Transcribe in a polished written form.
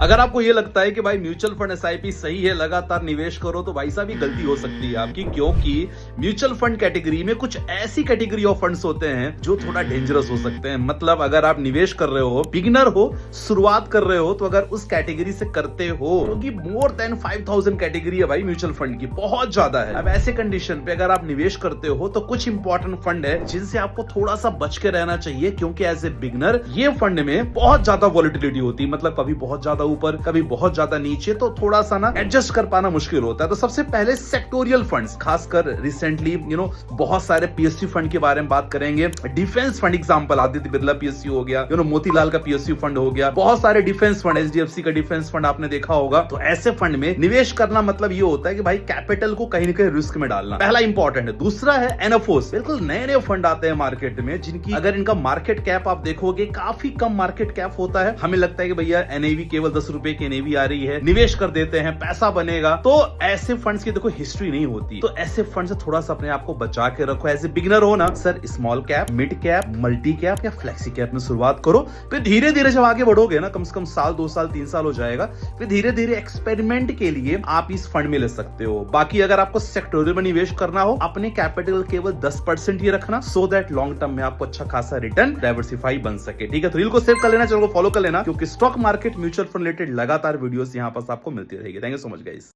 अगर आपको ये लगता है कि भाई म्यूचुअल फंड एसआईपी सही है, लगातार निवेश करो, तो भाई साहब ये गलती हो सकती है आपकी, क्योंकि म्यूचुअल फंड कैटेगरी में कुछ ऐसी कैटेगरी ऑफ फंड्स होते हैं जो थोड़ा डेंजरस हो सकते हैं। मतलब अगर आप निवेश कर रहे हो, बिगिनर हो, शुरुआत कर रहे हो, तो अगर उस कैटेगरी से करते हो, क्योंकि मोर देन 5000 कैटेगरी है भाई म्यूचुअल फंड की, बहुत ज्यादा है। अब ऐसे कंडीशन पे अगर आप निवेश करते हो तो कुछ इंपॉर्टेंट फंड है जिनसे आपको थोड़ा सा बच के रहना चाहिए, क्योंकि एज ए बिगिनर ये फंड में बहुत ज्यादा वॉलिटिलिटी होती है। मतलब कभी बहुत ज्यादा ऊपर, कभी बहुत ज्यादा नीचे, तो थोड़ा सा ना एडजस्ट कर पाना मुश्किल होता है। तो सबसे पहले सेक्टोरियल फंड्स, खासकर रिसेंटली बहुत सारे पीएसयू फंड के बारे में बात करेंगे। Defence fund example, Aditya Birla PSU हो गया, मोतीलाल का पीएसयू फंड हो गया, बहुत सारे डिफेंस फंड, एचडीएफसी का डिफेंस फंड आपने देखा होगा। तो ऐसे फंड में निवेश करना मतलब ये होता है कि भाई कैपिटल को कहीं ना कहीं रिस्क में डालना, पहला इंपॉर्टेंट है। दूसरा है एनएफओस। बिल्कुल नए नए फंड आते हैं मार्केट में जिनकी अगर इनका मार्केट कैप आप देखोगे काफी कम मार्केट कैप होता है। हमें लगता है कि भैया एनएवी केवल 10 रुपए की एनएवी आ रही है, निवेश कर देते हैं, पैसा बनेगा। तो ऐसे फंड्स की देखो हिस्ट्री नहीं होती, तो ऐसे फंड से थोड़ा सा अपने आप को बचा के रखो। ऐसे बिगिनर हो ना sir, small cap, mid cap, multi cap या फ्लेक्सी कैप में शुरुआत करो। फिर धीरे धीरे जब आगे बढ़ोगे ना, कम से कम साल, 2 साल, 3 साल हो जाएगा, फिर धीरे धीरे एक्सपेरिमेंट के लिए आप इस फंड में ले सकते हो। बाकी अगर आपको सेक्टोरियल में निवेश करना हो, अपने कैपिटल केवल 10% ही रखना, सो दैट लॉन्ग टर्म में आपको अच्छा खासा रिटर्न डाइवर्सिफाई बन सके। ठीक है, तो रील को सेव कर लेना, चैनल को फॉलो कर लेना, क्योंकि stock market, mutual fund related लगातार वीडियोस यहाँ पर आपको मिलती रहेगी। Thank you so much guys.